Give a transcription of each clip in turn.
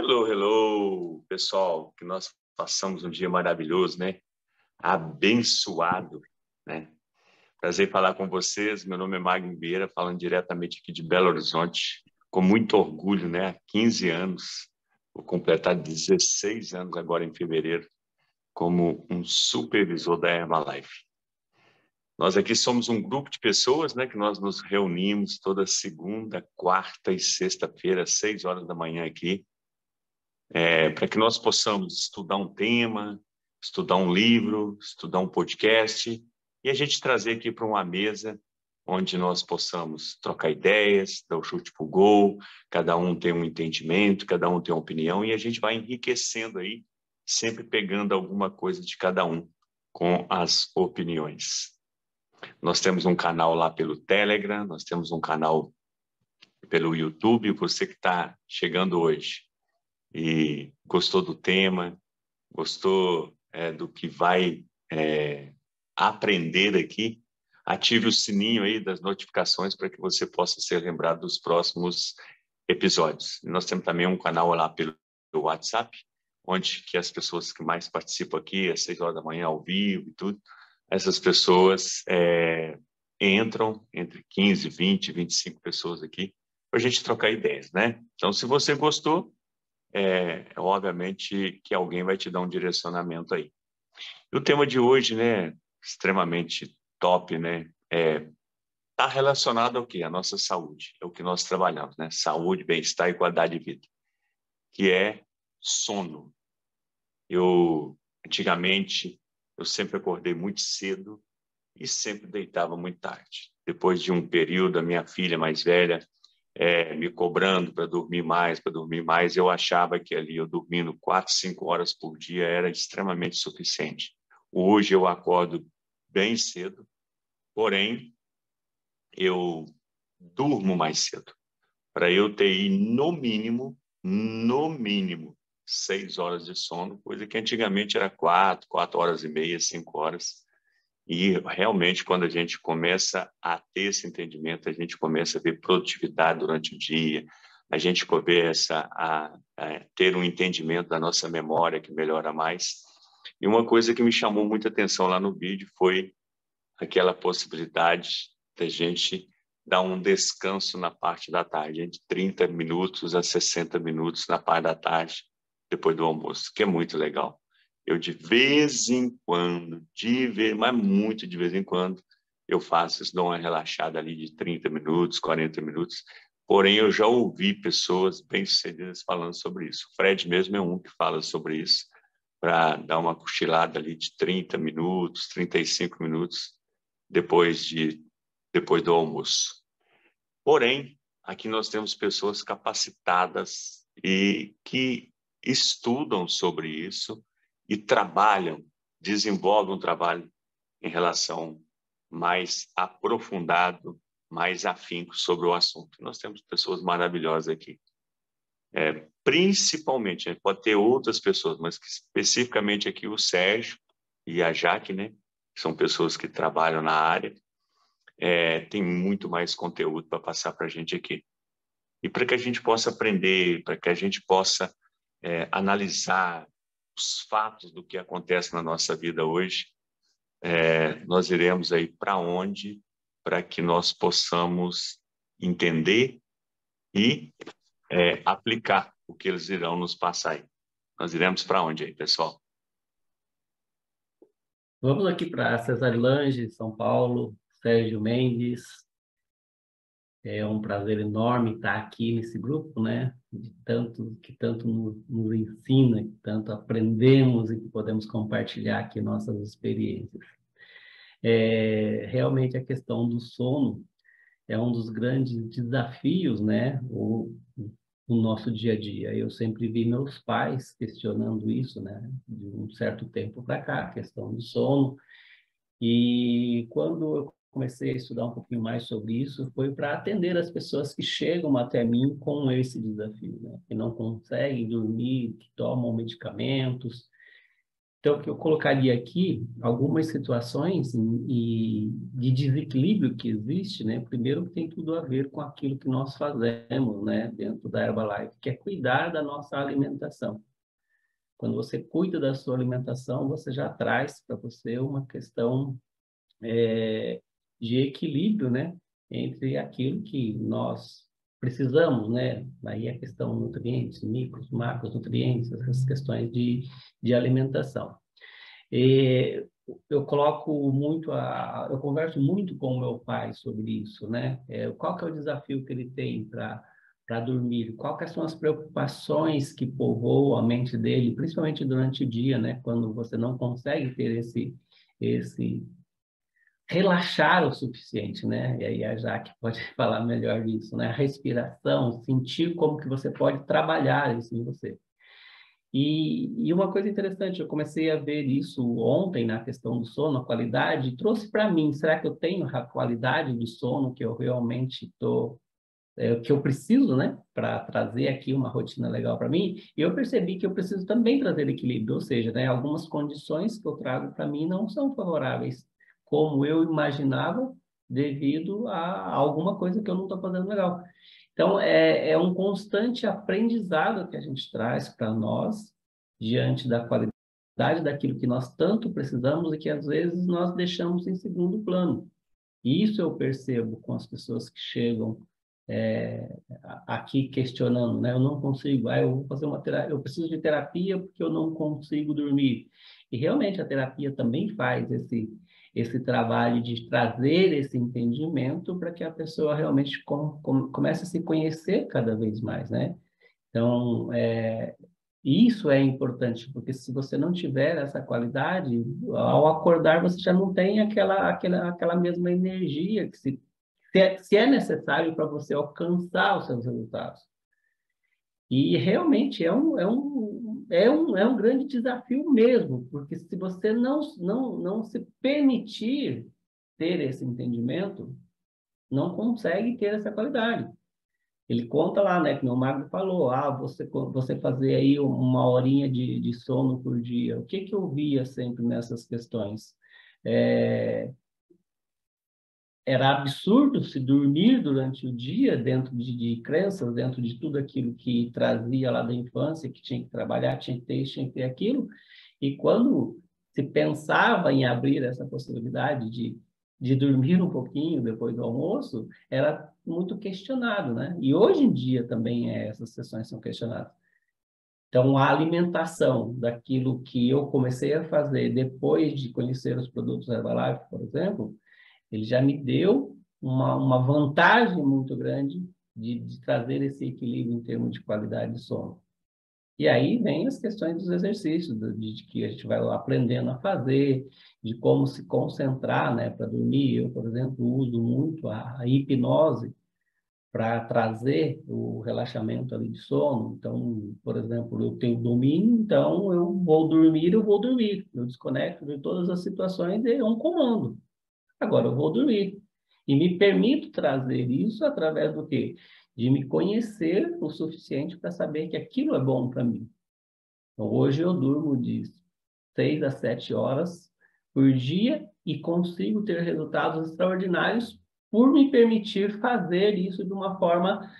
Hello, hello, pessoal, que nós passamos um dia maravilhoso, né? Abençoado, né? Prazer falar com vocês. Meu nome é Magno Vieira, falando diretamente aqui de Belo Horizonte, com muito orgulho, né? Há 15 anos, vou completar 16 anos agora em fevereiro, como um supervisor da Herbalife. Nós aqui somos um grupo de pessoas, né? Que nós nos reunimos toda segunda, quarta e sexta-feira, às 6 horas da manhã aqui, para que nós possamos estudar um tema, estudar um livro, estudar um podcast, e a gente trazer aqui para uma mesa onde nós possamos trocar ideias, dar o chute para o gol, cada um tem um entendimento, cada um tem uma opinião, e a gente vai enriquecendo aí, sempre pegando alguma coisa de cada um com as opiniões. Nós temos um canal lá pelo Telegram, nós temos um canal pelo YouTube. Você que está chegando hoje e gostou do tema, gostou do que vai aprender aqui, ative o sininho aí das notificações para que você possa ser lembrado dos próximos episódios. Nós temos também um canal lá pelo WhatsApp, onde que as pessoas que mais participam aqui, às 6 horas da manhã, ao vivo e tudo, essas pessoas entram entre 15, 20, 25 pessoas aqui para a gente trocar ideias, né? Então, se você gostou, obviamente que alguém vai te dar um direcionamento aí. E o tema de hoje, né, extremamente top, né, tá relacionado ao quê? A nossa saúde, é o que nós trabalhamos, né? Saúde, bem-estar e qualidade de vida, que é sono. Antigamente, eu sempre acordei muito cedo e sempre deitava muito tarde. Depois de um período, a minha filha mais velha me cobrando para dormir mais, eu achava que ali eu dormindo 4, 5 horas por dia era extremamente suficiente. Hoje eu acordo bem cedo, porém eu durmo mais cedo, para eu ter no mínimo, 6 horas de sono, coisa que antigamente era 4 horas e meia, 5 horas. E realmente, quando a gente começa a ter esse entendimento, a gente começa a ver produtividade durante o dia, a gente começa a ter um entendimento da nossa memória que melhora mais. E uma coisa que me chamou muita atenção lá no vídeo foi aquela possibilidade da gente dar um descanso na parte da tarde, de 30 minutos a 60 minutos na parte da tarde, depois do almoço, que é muito legal. Eu, de vez em quando, mas muito de vez em quando, eu faço isso, dou uma relaxada ali de 30 minutos, 40 minutos. Porém, eu já ouvi pessoas bem-sucedidas falando sobre isso. O Fred mesmo é um que fala sobre isso, para dar uma cochilada ali de 30 minutos, 35 minutos depois do almoço. Porém, aqui nós temos pessoas capacitadas e que estudam sobre isso e trabalham, desenvolvem um trabalho em relação mais aprofundado, mais afinco sobre o assunto. Nós temos pessoas maravilhosas aqui. Principalmente, a gente pode ter outras pessoas, mas que especificamente aqui o Sérgio e a Jaque, né? Que são pessoas que trabalham na área, tem muito mais conteúdo para passar para a gente aqui. E para que a gente possa aprender, para que a gente possa analisar os fatos do que acontece na nossa vida hoje, nós iremos aí para onde, para que nós possamos entender e aplicar o que eles irão nos passar aí. Nós iremos para onde aí, pessoal? Vamos aqui para Cesarilândia, São Paulo, Sérgio Mendes. É um prazer enorme estar aqui nesse grupo, né? Que tanto nos ensina, que tanto aprendemos e que podemos compartilhar aqui nossas experiências. Realmente a questão do sono é um dos grandes desafios, né? O nosso dia a dia. Eu sempre vi meus pais questionando isso, né? De um certo tempo para cá, a questão do sono. E quando eu comecei a estudar um pouquinho mais sobre isso, foi para atender as pessoas que chegam até mim com esse desafio, né? Que não conseguem dormir, que tomam medicamentos. Então, o que eu colocaria aqui, algumas situações de desequilíbrio que existe, né? Primeiro, que tem tudo a ver com aquilo que nós fazemos, né? Dentro da Herbalife, que é cuidar da nossa alimentação. Quando você cuida da sua alimentação, você já traz para você uma questão de equilíbrio, né? Entre aquilo que nós precisamos, né? Aí a questão nutrientes, micros, macros, nutrientes, essas questões de alimentação. E eu coloco muito eu converso muito com o meu pai sobre isso, né? Qual que é o desafio que ele tem para dormir? Quais são as preocupações que povoam a mente dele, principalmente durante o dia, né? Quando você não consegue ter esse relaxar o suficiente, né? E aí a Jaque pode falar melhor disso, né? A respiração, sentir como que você pode trabalhar isso em você. E uma coisa interessante, eu comecei a ver isso ontem na questão do sono, a qualidade, trouxe para mim, será que eu tenho a qualidade de sono que eu realmente que eu preciso, né, para trazer aqui uma rotina legal para mim? E eu percebi que eu preciso também trazer equilíbrio, ou seja, né, algumas condições que eu trago para mim não são favoráveis, como eu imaginava, devido a alguma coisa que eu não estou fazendo legal. Então, é um constante aprendizado que a gente traz para nós, diante da qualidade daquilo que nós tanto precisamos e que, às vezes, nós deixamos em segundo plano. E isso eu percebo com as pessoas que chegam aqui questionando, né? Eu não consigo, eu vou fazer uma terapia, eu preciso de terapia porque eu não consigo dormir. E realmente a terapia também faz esse trabalho de trazer esse entendimento para que a pessoa realmente comece a se conhecer cada vez mais, né? Então, isso é importante, porque se você não tiver essa qualidade, ao acordar você já não tem aquela mesma energia que se é necessário para você alcançar os seus resultados. E realmente é um grande desafio mesmo, porque se você não se permitir ter esse entendimento, não consegue ter essa qualidade. Ele conta lá, né, que o Magno falou, você fazer aí uma horinha de sono por dia. O que eu via sempre nessas questões? Era absurdo se dormir durante o dia dentro de crenças, dentro de tudo aquilo que trazia lá da infância, que tinha que trabalhar, tinha que ter isso, tinha que ter aquilo. E quando se pensava em abrir essa possibilidade de dormir um pouquinho depois do almoço, era muito questionado, né? E hoje em dia também essas sessões são questionadas. Então, a alimentação daquilo que eu comecei a fazer depois de conhecer os produtos Herbalife, por exemplo, ele já me deu uma vantagem muito grande de trazer esse equilíbrio em termos de qualidade de sono. E aí vem as questões dos exercícios, de que a gente vai aprendendo a fazer, de como se concentrar, né, para dormir. Eu, por exemplo, uso muito a hipnose para trazer o relaxamento ali de sono. Então, por exemplo, eu tenho domínio, então eu vou dormir. Eu desconecto de todas as situações e é um comando. Agora eu vou dormir. E me permito trazer isso através do quê? De me conhecer o suficiente para saber que aquilo é bom para mim. Então, hoje eu durmo de 6 a 7 horas por dia e consigo ter resultados extraordinários por me permitir fazer isso de uma forma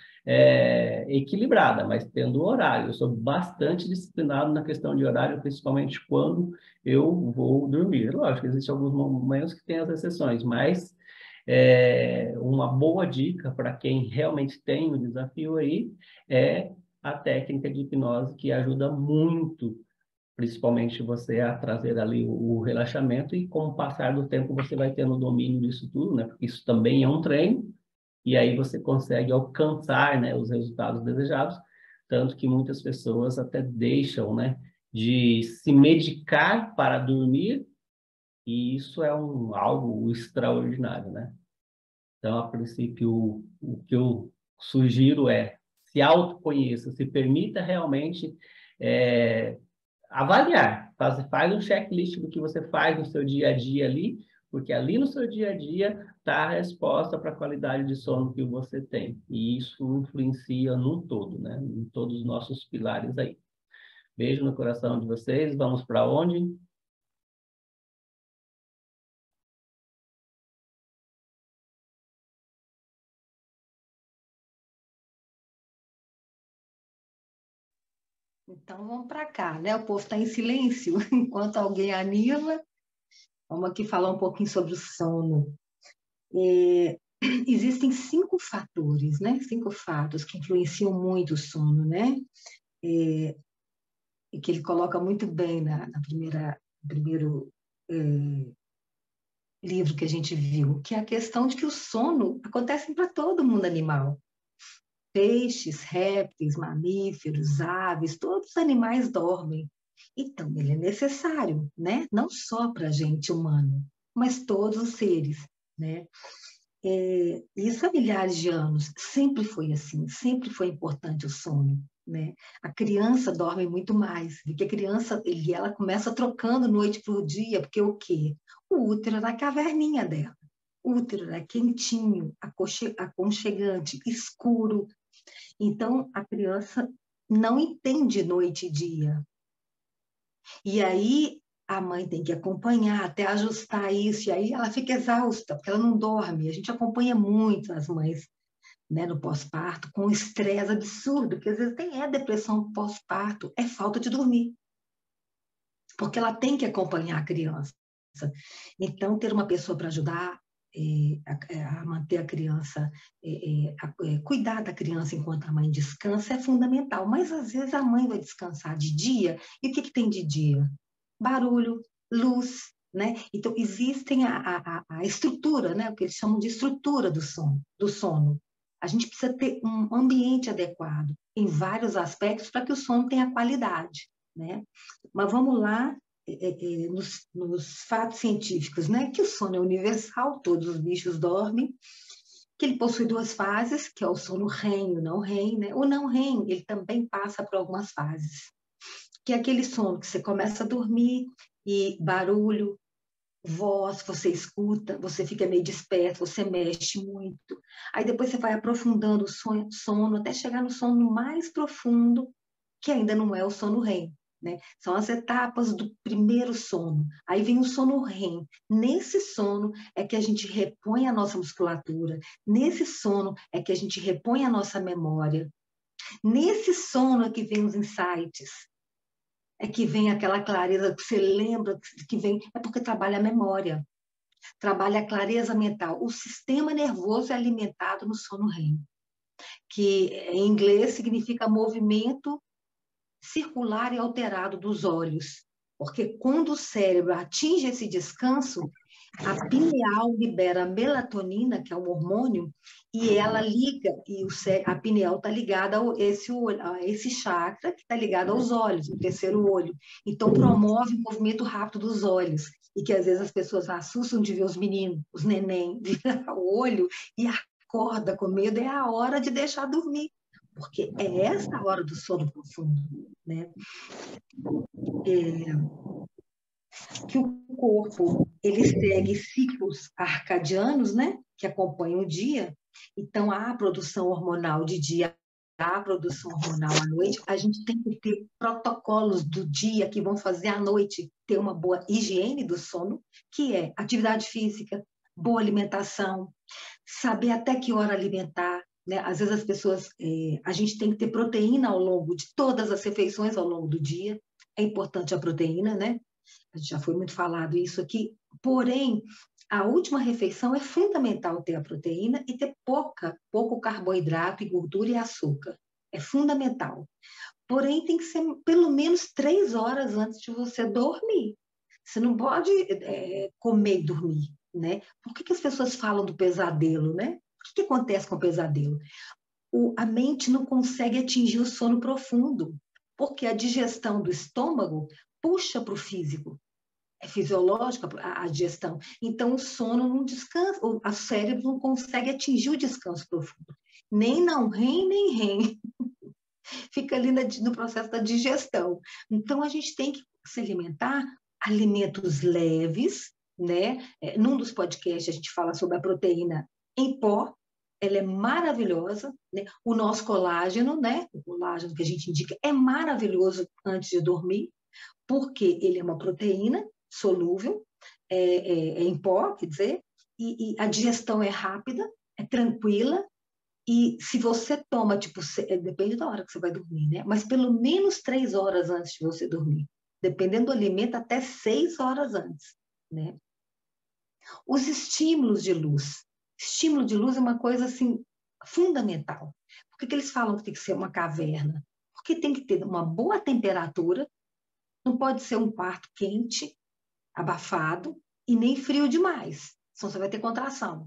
equilibrada, mas tendo horário. Eu sou bastante disciplinado na questão de horário, principalmente quando eu vou dormir. Lógico, existem alguns momentos que tem as exceções, mas uma boa dica para quem realmente tem o desafio aí é a técnica de hipnose, que ajuda muito, principalmente você a trazer ali o relaxamento, e com o passar do tempo você vai tendo domínio disso tudo, né? Porque isso também é um treino, e aí você consegue alcançar, né, os resultados desejados, tanto que muitas pessoas até deixam, né, de se medicar para dormir, e isso é algo extraordinário, né? Então, a princípio, o que eu sugiro é se autoconheça, se permita realmente avaliar, faz um checklist do que você faz no seu dia a dia ali, porque ali no seu dia a dia está a resposta para a qualidade de sono que você tem. E isso influencia num todo, né? Em todos os nossos pilares aí. Beijo no coração de vocês. Vamos para onde? Então vamos para cá, né? O povo está em silêncio enquanto alguém anima. Vamos aqui falar um pouquinho sobre o sono. Existem 5 fatores, né? 5 fatos que influenciam muito o sono, né? E que ele coloca muito bem no primeiro livro que a gente viu, que é a questão de que o sono acontece para todo mundo animal. Peixes, répteis, mamíferos, aves, todos os animais dormem. Então, ele é necessário, né? Não só para a gente humano, mas todos os seres, né? Isso há milhares de anos, sempre foi assim, sempre foi importante o sono, né? A criança dorme muito mais, porque a criança, ela começa trocando noite por dia, porque o quê? O útero é na caverninha dela. O útero é quentinho, aconchegante, escuro. Então, a criança não entende noite e dia. E aí, a mãe tem que acompanhar até ajustar isso, e aí ela fica exausta, porque ela não dorme. A gente acompanha muito as mães, né, no pós-parto, com estresse absurdo, que às vezes tem depressão pós-parto, é falta de dormir, porque ela tem que acompanhar a criança. Então, ter uma pessoa para ajudar a manter a criança, cuidar da criança enquanto a mãe descansa é fundamental. Mas, às vezes, a mãe vai descansar de dia, e o que tem de dia? Barulho, luz, né? Então, existem a estrutura, né? O que eles chamam de estrutura do sono. A gente precisa ter um ambiente adequado em vários aspectos para que o sono tenha qualidade, né? Mas vamos lá, nos fatos científicos, né? Que o sono é universal, todos os bichos dormem, que ele possui 2 fases, que é o sono REM e o não REM, né? O não REM, ele também passa por algumas fases, que é aquele sono que você começa a dormir e barulho, voz, você escuta, você fica meio desperto, você mexe muito. Aí depois você vai aprofundando o sono até chegar no sono mais profundo, que ainda não é o sono REM. Né? São as etapas do primeiro sono. Aí vem o sono REM. Nesse sono é que a gente repõe a nossa musculatura. Nesse sono é que a gente repõe a nossa memória. Nesse sono é que vem os insights. É que vem aquela clareza que você lembra, que vem, é porque trabalha a memória, trabalha a clareza mental. O sistema nervoso é alimentado no sono REM, que em inglês significa movimento circular e alterado dos olhos, porque quando o cérebro atinge esse descanso, a pineal libera melatonina, que é um hormônio, e ela liga, a pineal está ligada a esse chakra que está ligado aos olhos, o terceiro olho. Então, promove o movimento rápido dos olhos, e que às vezes as pessoas assustam de ver os meninos, os neném, virar o olho e acorda com medo, é a hora de deixar dormir, porque é essa a hora do sono profundo, né? Que o corpo ele segue ciclos arcadianos, né, que acompanham o dia. Então, há a produção hormonal de dia, há a produção hormonal à noite. A gente tem que ter protocolos do dia que vão fazer à noite ter uma boa higiene do sono, que é atividade física, boa alimentação, saber até que hora alimentar. Né? Às vezes as pessoas, a gente tem que ter proteína ao longo de todas as refeições ao longo do dia. É importante a proteína, né? Já foi muito falado isso aqui, porém, a última refeição é fundamental ter a proteína e ter pouco carboidrato e gordura e açúcar. É fundamental. Porém, tem que ser pelo menos 3 horas antes de você dormir. Você não pode comer e dormir, né? Por que as pessoas falam do pesadelo, né? O que acontece com o pesadelo? A mente não consegue atingir o sono profundo, porque a digestão do estômago puxa para o físico. É fisiológica a digestão. Então, o sono não descansa, o cérebro não consegue atingir o descanso profundo. Nem não REM, nem REM. Fica ali no processo da digestão. Então, a gente tem que se alimentar alimentos leves, né? Num dos podcasts, a gente fala sobre a proteína em pó, ela é maravilhosa, né? O nosso colágeno, né? O colágeno que a gente indica é maravilhoso antes de dormir, porque ele é uma proteína solúvel, em pó, quer dizer, e a digestão é rápida, é tranquila, E se você toma, tipo, depende da hora que você vai dormir, né? Mas pelo menos 3 horas antes de você dormir. Dependendo do alimento, até 6 horas antes, né? Os estímulos de luz. Estímulo de luz é uma coisa, assim, fundamental. Por que eles falam que tem que ser uma caverna? Porque tem que ter uma boa temperatura, não pode ser um quarto quente, abafado, e nem frio demais, senão você vai ter contração.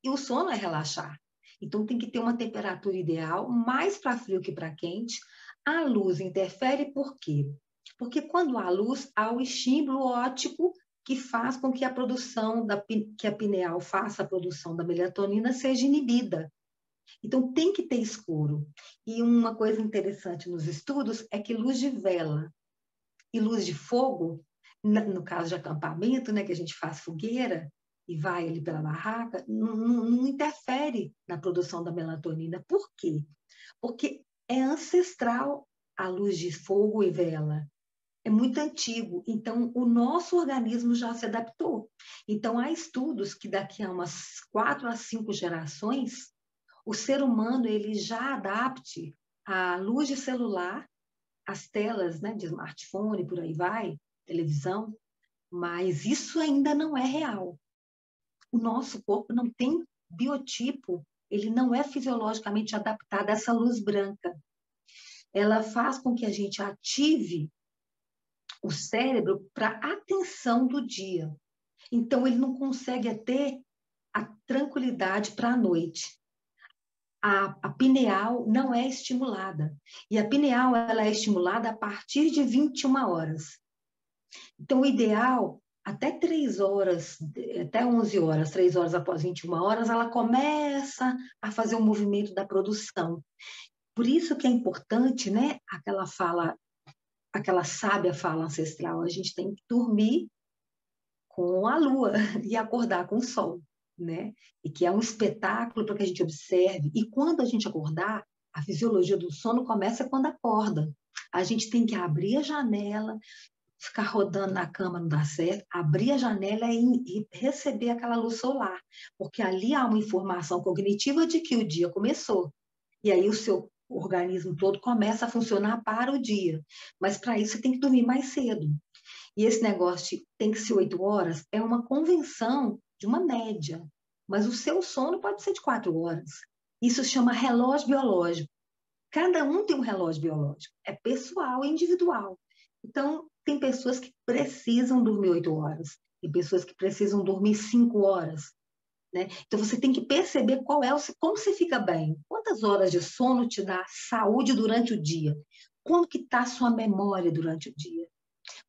E o sono é relaxar. Então, tem que ter uma temperatura ideal, mais para frio que para quente. A luz interfere por quê? Porque quando há luz, há o estímulo óptico que faz com que a produção, que a pineal faça a produção da melatonina seja inibida. Então, tem que ter escuro. E uma coisa interessante nos estudos é que luz de vela e luz de fogo, no caso de acampamento, né, que a gente faz fogueira e vai ali pela barraca, não interfere na produção da melatonina. Por quê? Porque é ancestral a luz de fogo e vela. É muito antigo. Então, o nosso organismo já se adaptou. Então, há estudos que daqui a umas 4 a 5 gerações, o ser humano ele já adapte a luz de celular, as telas, né, de smartphone, por aí vai, televisão, mas isso ainda não é real. O nosso corpo não tem biotipo, ele não é fisiologicamente adaptado a essa luz branca. Ela faz com que a gente ative o cérebro para a atenção do dia. Então, ele não consegue ter a tranquilidade para a noite. A pineal não é estimulada. E a pineal ela é estimulada a partir de 21 horas. Então, o ideal, até 3 horas, até 11 horas, 3 horas após 21 horas, ela começa a fazer o movimento da produção. Por isso que é importante, né, aquela sábia fala ancestral, a gente tem que dormir com a lua e acordar com o sol, né? E que é um espetáculo para que a gente observe. E quando a gente acordar, a fisiologia do sono começa quando acorda. A gente tem que abrir a janela, ficar rodando na cama não dá certo, abrir a janela e receber aquela luz solar, porque ali há uma informação cognitiva de que o dia começou. E aí o seu organismo todo começa a funcionar para o dia. Mas para isso você tem que dormir mais cedo. E esse negócio de tem que ser 8 horas é uma convenção de uma média. Mas o seu sono pode ser de 4 horas. Isso se chama relógio biológico. Cada um tem um relógio biológico. É pessoal, é individual. Então, tem pessoas que precisam dormir 8 horas. Tem pessoas que precisam dormir 5 horas. Né? Então, você tem que perceber como você fica bem. Quantas horas de sono te dá saúde durante o dia? Como que está a sua memória durante o dia?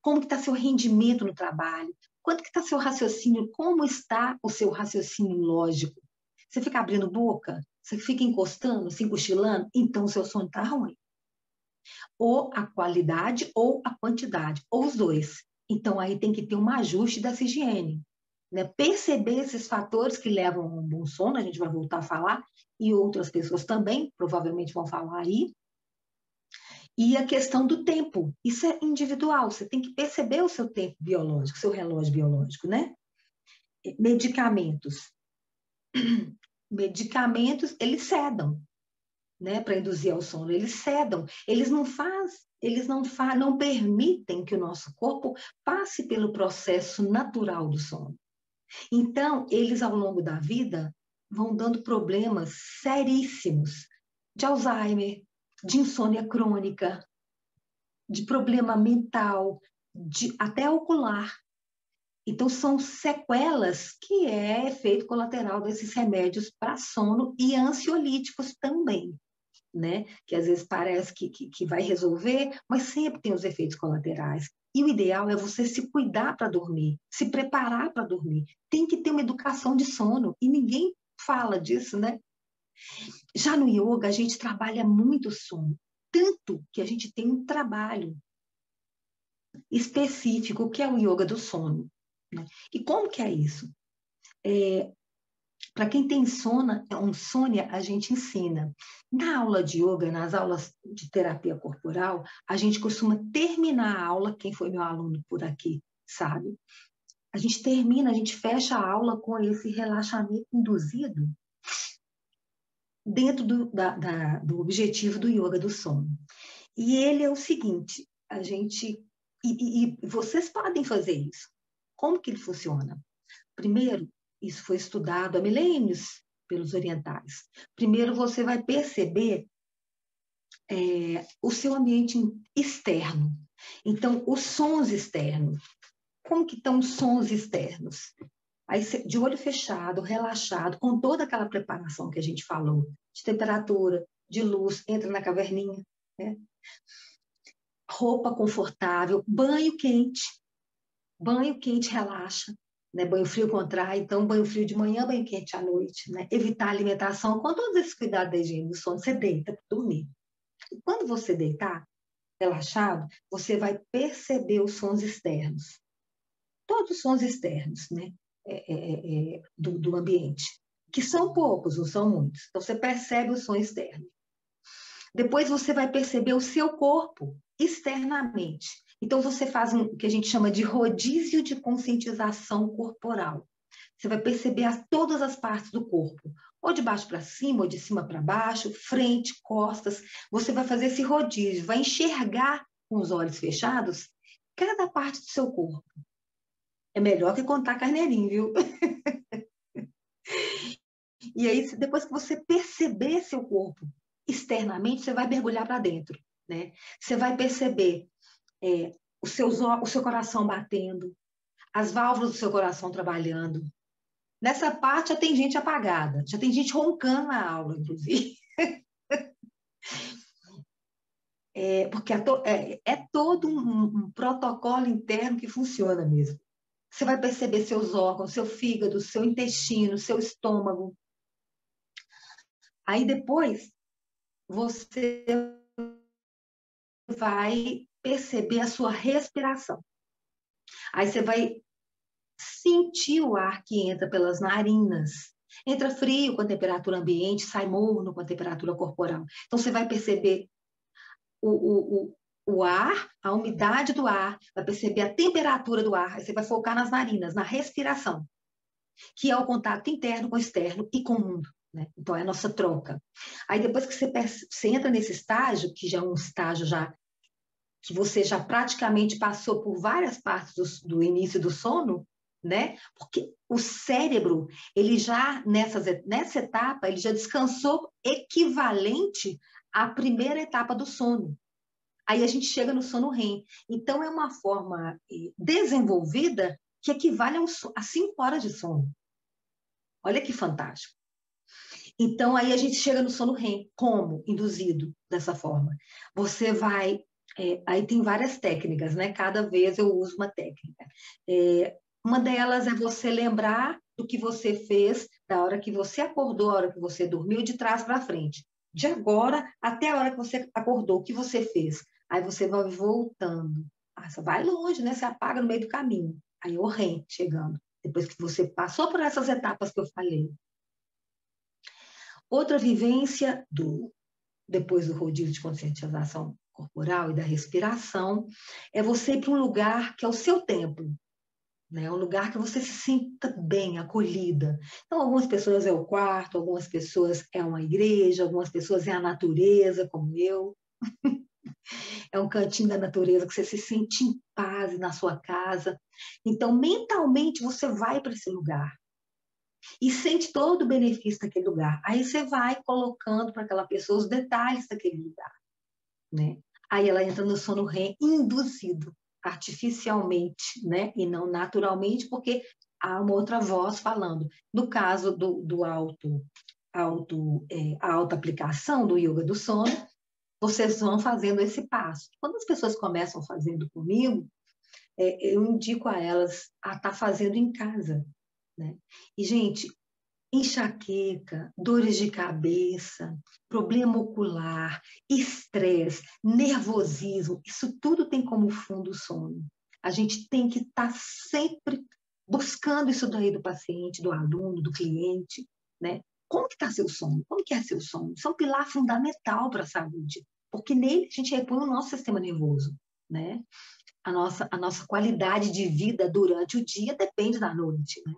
Como que está seu rendimento no trabalho? Quanto que está seu raciocínio? Como está o seu raciocínio lógico? Você fica abrindo boca? Você fica encostando, assim, cochilando? Então, o seu sono está ruim. Ou a qualidade ou a quantidade, ou os dois. Então, aí tem que ter um ajuste dessa higiene. Né? Perceber esses fatores que levam a um bom sono, a gente vai voltar a falar, e outras pessoas também, provavelmente vão falar aí. E a questão do tempo, isso é individual, você tem que perceber o seu tempo biológico, seu relógio biológico, né? Medicamentos. Medicamentos, eles cedam, né, para induzir ao sono, eles cedam, não permitem que o nosso corpo passe pelo processo natural do sono. Então, eles ao longo da vida vão dando problemas seríssimos de Alzheimer, de insônia crônica, de problema mental, até ocular. Então, são sequelas que é efeito colateral desses remédios para sono e ansiolíticos também, né? Que às vezes parece que vai resolver, mas sempre tem os efeitos colaterais. E o ideal é você se cuidar para dormir, se preparar para dormir. Tem que ter uma educação de sono, e ninguém fala disso, né? Já no yoga, a gente trabalha muito o sono, tanto que a gente tem um trabalho específico, que é o yoga do sono. Né? E como que é isso? Para quem tem insônia, a gente ensina. Na aula de yoga, nas aulas de terapia corporal, a gente costuma terminar a aula, quem foi meu aluno por aqui sabe, a gente fecha a aula com esse relaxamento induzido. dentro do objetivo do yoga do sono. E ele é o seguinte, e vocês podem fazer isso. Como que ele funciona? Primeiro, isso foi estudado há milênios pelos orientais. Primeiro, você vai perceber o seu ambiente externo. Então, os sons externos. Como que estão os sons externos? Aí, de olho fechado, relaxado, com toda aquela preparação que a gente falou, de temperatura, de luz, entra na caverninha, né? Roupa confortável, banho quente relaxa, né? Banho frio contrai, então banho frio de manhã, banho quente à noite, né? Evitar alimentação, com todos esses cuidados da higiene do sono, você deita para dormir. E quando você deitar, relaxado, você vai perceber os sons externos, todos os sons externos, né? Do ambiente, que são poucos, não são muitos. Então, você percebe o som externo. Depois, você vai perceber o seu corpo externamente. Então, você faz o que a gente chama de rodízio de conscientização corporal. Você vai perceber todas as partes do corpo, ou de baixo para cima, ou de cima para baixo, frente, costas. Você vai fazer esse rodízio, vai enxergar com os olhos fechados cada parte do seu corpo. É melhor que contar carneirinho, viu? E aí, depois que você perceber seu corpo externamente, você vai mergulhar para dentro, né? Você vai perceber o seu coração batendo, as válvulas do seu coração trabalhando. Nessa parte já tem gente apagada, já tem gente roncando na aula, inclusive. Porque é todo um protocolo interno que funciona mesmo. Você vai perceber seus órgãos, seu fígado, seu intestino, seu estômago. Aí depois você vai perceber a sua respiração. Aí você vai sentir o ar que entra pelas narinas. Entra frio com a temperatura ambiente, sai morno com a temperatura corporal. Então você vai perceber o ar, a umidade do ar, vai perceber a temperatura do ar. Aí você vai focar nas narinas, na respiração, que é o contato interno com o externo e com o mundo. Né? Então, é a nossa troca. Aí, depois que você entra nesse estágio, que já é um estágio que você já praticamente passou por várias partes do início do sono, né? Porque o cérebro, ele já, nessa etapa, ele já descansou equivalente à primeira etapa do sono. Aí a gente chega no sono REM. Então, é uma forma desenvolvida que equivale a 5 horas de sono. Olha que fantástico. Então, aí a gente chega no sono REM. Como? Induzido dessa forma. Você vai... aí tem várias técnicas, né? Cada vez eu uso uma técnica. Uma delas é você lembrar do que você fez da hora que você acordou, a hora que você dormiu, de trás para frente. De agora até a hora que você acordou, o que você fez? Aí você vai voltando. Você vai longe, né? Você apaga no meio do caminho. Aí o REM chegando. Depois que você passou por essas etapas que eu falei. Outra vivência depois do rodízio de conscientização corporal e da respiração é você ir para um lugar que é o seu templo, né? Um lugar que você se sinta bem, acolhida. Então, algumas pessoas é o quarto, algumas pessoas é uma igreja, algumas pessoas é a natureza, como eu. É um cantinho da natureza que você se sente em paz na sua casa. Então, mentalmente, você vai para esse lugar e sente todo o benefício daquele lugar. Aí você vai colocando para aquela pessoa os detalhes daquele lugar, né? Aí ela entra no sono REM induzido, artificialmente, né? E não naturalmente, porque há uma outra voz falando. No caso a auto-aplicação do yoga do sono, vocês vão fazendo esse passo. Quando as pessoas começam fazendo comigo, eu indico a elas a estar fazendo em casa, né? E, gente, enxaqueca, dores de cabeça, problema ocular, estresse, nervosismo, isso tudo tem como fundo o sono. A gente tem que estar sempre buscando isso daí do paciente, do aluno, do cliente, né? Como que está seu sono? Como que é seu sono? Isso é um pilar fundamental para a saúde, porque nele a gente repõe o nosso sistema nervoso, né? A nossa qualidade de vida durante o dia depende da noite, né?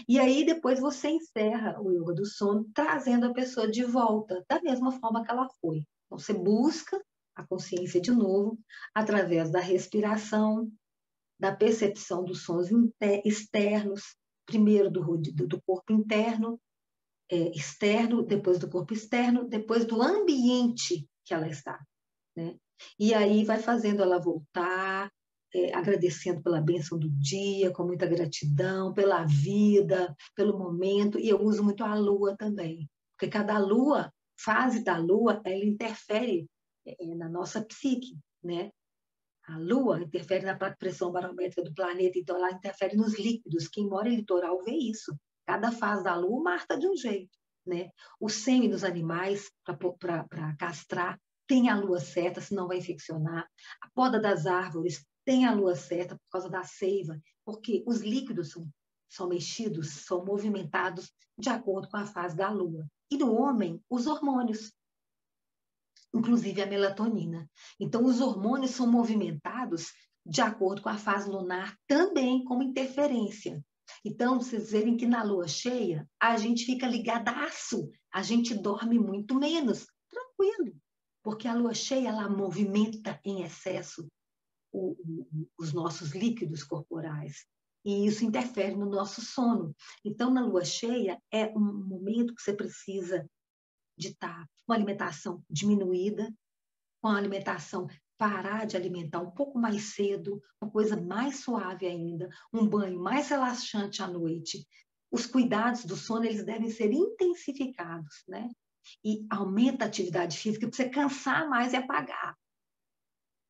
E aí depois você encerra o yoga do sono, trazendo a pessoa de volta, da mesma forma que ela foi. Então, você busca a consciência de novo, através da respiração, da percepção dos sons externos, primeiro do corpo interno, externo, depois do corpo externo, depois do ambiente que ela está, né? E aí vai fazendo ela voltar, agradecendo pela bênção do dia, com muita gratidão, pela vida, pelo momento, e eu uso muito a lua também, porque cada lua, fase da lua, ela interfere na nossa psique, né? A lua interfere na pressão barométrica do planeta, então ela interfere nos líquidos. Quem mora em litoral vê isso. Cada fase da lua marca de um jeito, né? O sêmen dos animais, para castrar, tem a lua certa, senão vai infeccionar. A poda das árvores tem a lua certa por causa da seiva, porque os líquidos são mexidos, são movimentados de acordo com a fase da lua. E no homem, os hormônios, inclusive a melatonina. Então, os hormônios são movimentados de acordo com a fase lunar, também como interferência. Então, vocês verem que na lua cheia, a gente fica ligadaço, a gente dorme muito menos, tranquilo, porque a lua cheia, ela movimenta em excesso os nossos líquidos corporais. E isso interfere no nosso sono. Então, na lua cheia, é um momento que você precisa de estar com a alimentação diminuída, com a alimentação parar de alimentar um pouco mais cedo, uma coisa mais suave ainda, um banho mais relaxante à noite. Os cuidados do sono, eles devem ser intensificados, né? E aumenta a atividade física para você cansar mais e apagar,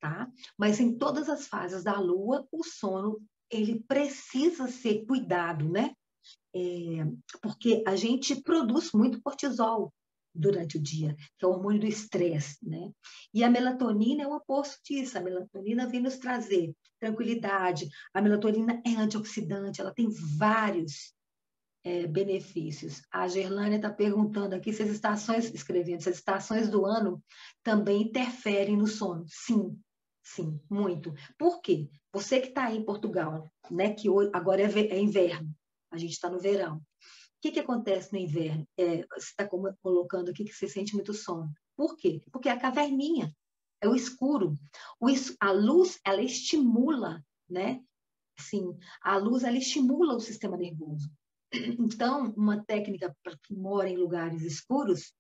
tá? Mas em todas as fases da lua, o sono, ele precisa ser cuidado, né? Porque a gente produz muito cortisol durante o dia, que é o hormônio do estresse, né? E a melatonina é o oposto disso. A melatonina vem nos trazer tranquilidade. A melatonina é antioxidante, ela tem vários benefícios. A Gerlânia está perguntando aqui se as estações, escrevendo, se as estações do ano também interferem no sono. Sim, sim, muito. Por quê? Você que está aí em Portugal, né, que hoje, agora é inverno, a gente está no verão. O que acontece no inverno? Você está colocando aqui que você sente muito sono. Por quê? Porque é a caverninha, é o escuro. A luz, ela estimula, né? Sim, a luz, ela estimula o sistema nervoso. Então, uma técnica para quem mora em lugares escuros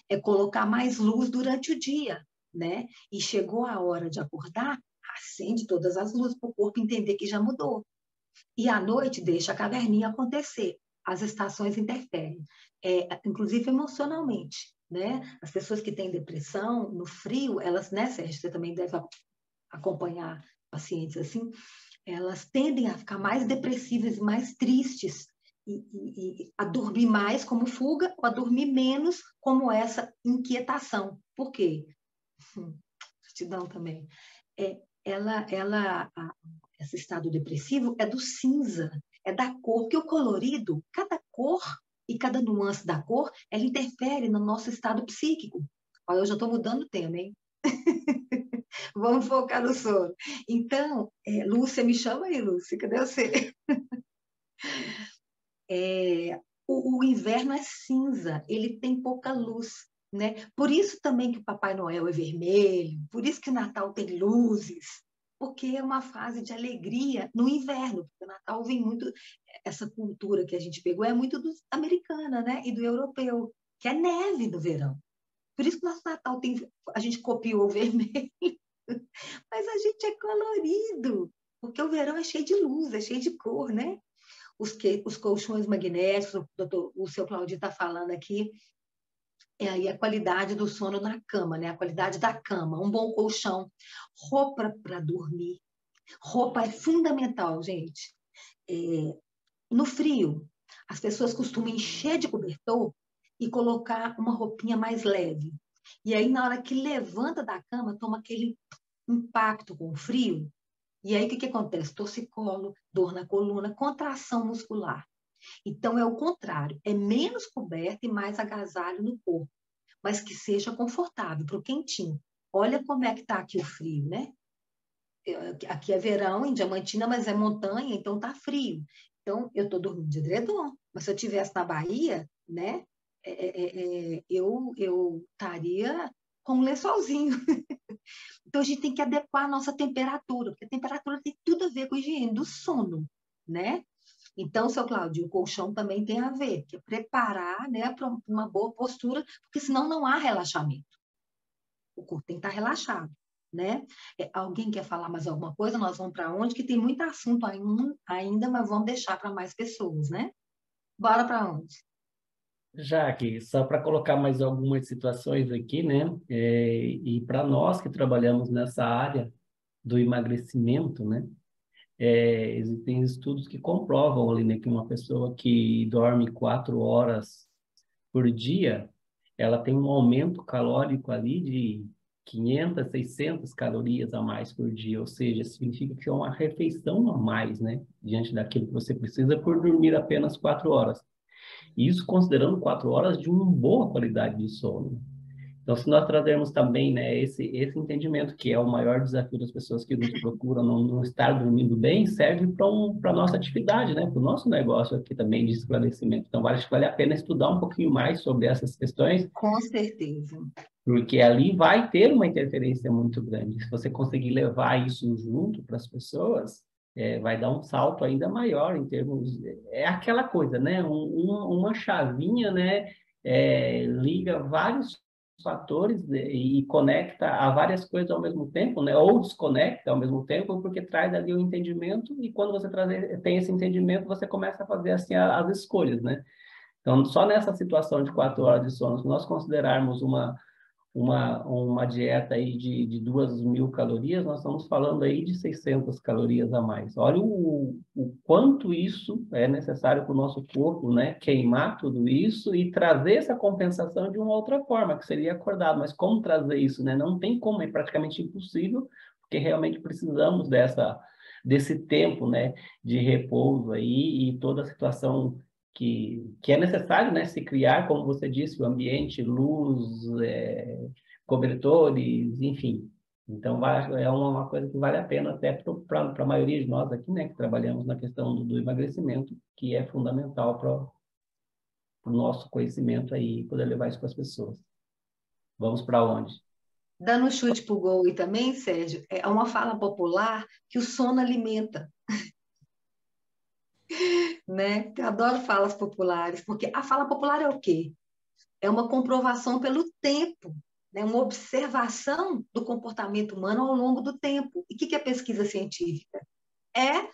é colocar mais luz durante o dia, né? E chegou a hora de acordar, acende todas as luzes para o corpo entender que já mudou. E à noite deixa a caverninha acontecer. As estações interferem, inclusive emocionalmente, né? As pessoas que têm depressão, no frio, elas, né, Sérgio, você também deve acompanhar pacientes assim, elas tendem a ficar mais depressivas e mais tristes, e a dormir mais como fuga, ou a dormir menos como essa inquietação. Por quê? Gratidão também. Esse estado depressivo é do cinza, é da cor, porque o colorido, cada cor e cada nuance da cor, ela interfere no nosso estado psíquico. Olha, eu já estou mudando o tema, hein? Vamos focar no sono. Então, Lúcia, me chama aí, Lúcia, cadê você? O inverno é cinza, ele tem pouca luz, né? Por isso também que o Papai Noel é vermelho, por isso que o Natal tem luzes, porque é uma fase de alegria no inverno, porque o Natal vem muito, essa cultura que a gente pegou é muito americana, né? E do europeu, que é neve no verão. Por isso que o nosso Natal a gente copiou o vermelho, mas a gente é colorido, porque o verão é cheio de luz, é cheio de cor, né? Os colchões magnéticos, o seu Claudio está falando aqui, aí a qualidade do sono na cama, né? A qualidade da cama, um bom colchão, roupa para dormir. Roupa é fundamental, gente. No frio, as pessoas costumam encher de cobertor e colocar uma roupinha mais leve. E aí, na hora que levanta da cama, toma aquele impacto com o frio. E aí, o que acontece? Torcicolo, dor na coluna, contração muscular. Então, é o contrário. É menos coberta e mais agasalho no corpo. Mas que seja confortável, para o quentinho. Olha como é que está aqui o frio, né? Aqui é verão, em Diamantina, mas é montanha, então tá frio. Então, eu estou dormindo de edredom. Mas se eu estivesse na Bahia, né, eu estaria com um lençolzinho. Então, a gente tem que adequar a nossa temperatura, porque a temperatura tem tudo a ver com a higiene do sono, né? Então, seu Cláudio, o colchão também tem a ver, que é preparar, né, para uma boa postura, porque senão não há relaxamento. O corpo tem que estar relaxado, né? Alguém quer falar mais alguma coisa? Nós vamos para onde? Que tem muito assunto ainda, mas vamos deixar para mais pessoas, né? Bora para onde? Jaque, só para colocar mais algumas situações aqui, né? E para nós que trabalhamos nessa área do emagrecimento, né? Existem estudos que comprovam ali, né, que uma pessoa que dorme 4 horas por dia, ela tem um aumento calórico ali de 500, 600 calorias a mais por dia, ou seja, significa que é uma refeição a mais, né, diante daquilo que você precisa por dormir apenas 4 horas. Isso considerando 4 horas de uma boa qualidade de sono. Então, se nós trazermos também, né, esse entendimento, que é o maior desafio das pessoas que nos procuram não estar dormindo bem, serve para a nossa atividade, né, para o nosso negócio aqui também de esclarecimento. Então, acho que vale a pena estudar um pouquinho mais sobre essas questões, Com certeza. porque ali vai ter uma interferência muito grande. Se você conseguir levar isso junto para as pessoas, vai dar um salto ainda maior em termos... É aquela coisa, né? Uma chavinha, né? Liga vários fatores, né, e conecta a várias coisas ao mesmo tempo, né? Ou desconecta ao mesmo tempo, porque traz ali o entendimento, e quando você tem esse entendimento, você começa a fazer assim as escolhas, né? Então, só nessa situação de 4 horas de sono, se nós considerarmos uma dieta aí de 2.000 calorias, nós estamos falando aí de 600 calorias a mais. Olha o quanto isso é necessário para o nosso corpo, né? Queimar tudo isso e trazer essa compensação de uma outra forma, que seria acordado. Mas como trazer isso, né? Não tem como, é praticamente impossível, porque realmente precisamos desse tempo, né? De repouso aí e toda a situação que é necessário, né, se criar, como você disse, o ambiente, luz, cobertores, enfim. Então, é uma coisa que vale a pena até para a maioria de nós aqui, né, que trabalhamos na questão do emagrecimento, que é fundamental para o nosso conhecimento aí, poder levar isso para as pessoas. Vamos para onde? Dando um chute pro gol e também, Sérgio, é uma fala popular que o sono alimenta, né? Eu adoro falas populares, porque a fala popular é o quê? É uma comprovação pelo tempo, né? Uma observação do comportamento humano ao longo do tempo. E o que é pesquisa científica? É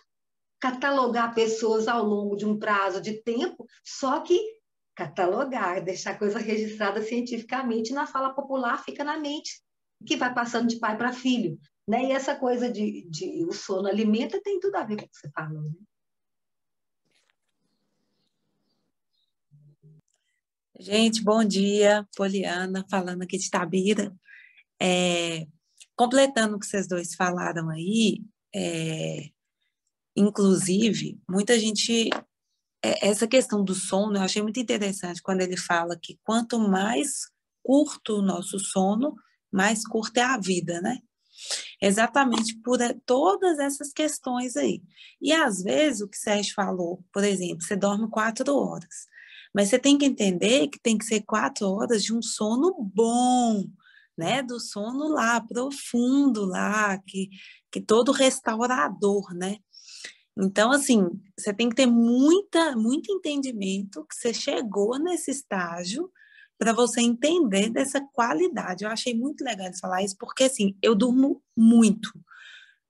catalogar pessoas ao longo de um prazo de tempo, só que catalogar, deixar a coisa registrada cientificamente na fala popular fica na mente, que vai passando de pai para filho. Né? E essa coisa de o sono alimenta tem tudo a ver com o que você falou. Né? Gente, bom dia. Poliana, falando aqui de Itabira. Completando o que vocês dois falaram aí, inclusive, muita gente... essa questão do sono, eu achei muito interessante quando ele fala que quanto mais curto o nosso sono, mais curta é a vida, né? Exatamente por todas essas questões aí. E, às vezes, o que o Sérgio falou, por exemplo, você dorme 4 horas, mas você tem que entender que tem que ser 4 horas de um sono bom, né? Do sono lá, profundo lá, que todo restaurador, né? Então, assim, você tem que ter muito entendimento que você chegou nesse estágio para você entender dessa qualidade. Eu achei muito legal de falar isso, porque, assim, eu durmo muito.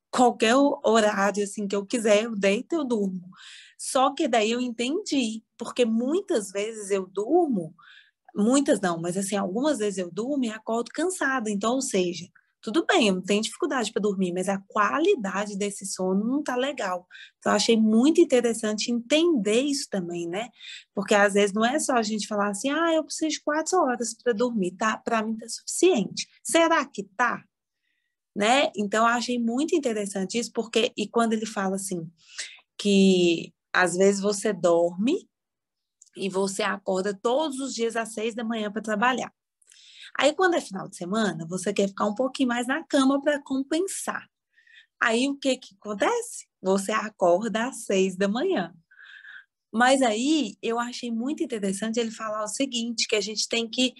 Qualquer horário, assim, que eu quiser, eu deito, eu durmo. Só que daí eu entendi, porque muitas vezes eu durmo, muitas não, mas, assim, algumas vezes eu durmo e acordo cansada. Então, ou seja, tudo bem, eu não tenho dificuldade para dormir, mas a qualidade desse sono não tá legal. Então, eu achei muito interessante entender isso também, né? Porque às vezes não é só a gente falar assim, eu preciso de 4 horas para dormir, tá? Para mim tá suficiente. Será que tá? Né? Então, eu achei muito interessante isso, porque, e quando ele fala assim, que às vezes você dorme e você acorda todos os dias às 6 da manhã para trabalhar. Aí, quando é final de semana, você quer ficar um pouquinho mais na cama para compensar. Aí, o que acontece? Você acorda às 6 da manhã. Mas aí eu achei muito interessante ele falar o seguinte, que a gente tem que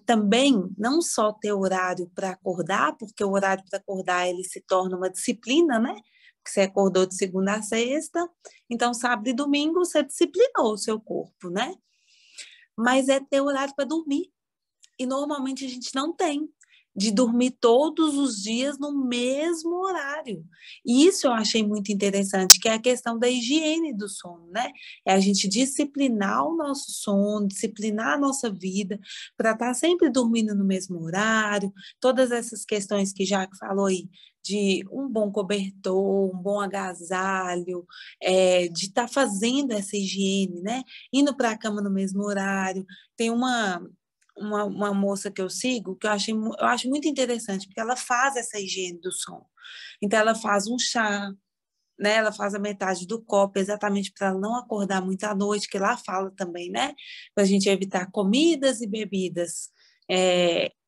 também não só ter horário para acordar, porque o horário para acordar ele se torna uma disciplina, né? Porque você acordou de segunda a sexta, então sábado e domingo você disciplinou o seu corpo, né? Mas é ter horário para dormir. E normalmente a gente não tem, de dormir todos os dias no mesmo horário. E isso eu achei muito interessante, que é a questão da higiene do sono, né? É a gente disciplinar o nosso sono, disciplinar a nossa vida, para estar sempre dormindo no mesmo horário, todas essas questões que Jaque falou aí, de um bom cobertor, um bom agasalho, de estar fazendo essa higiene, né? Indo para a cama no mesmo horário. Tem uma moça que eu sigo, que eu acho muito interessante, porque ela faz essa higiene do sono. Então, ela faz um chá, né? Ela faz a metade do copo, exatamente para ela não acordar muito à noite, que lá fala também, né? Para a gente evitar comidas e bebidas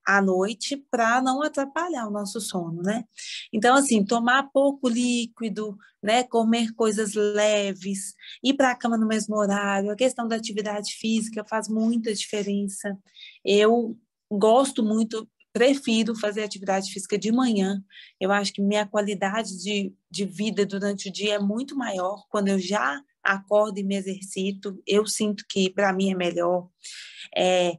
à noite, para não atrapalhar o nosso sono, né? Então, assim, tomar pouco líquido, né? Comer coisas leves, ir para a cama no mesmo horário, a questão da atividade física faz muita diferença. Eu gosto muito, prefiro fazer atividade física de manhã. Eu acho que minha qualidade de vida durante o dia é muito maior quando eu já acordo e me exercito. Eu sinto que para mim é melhor. É,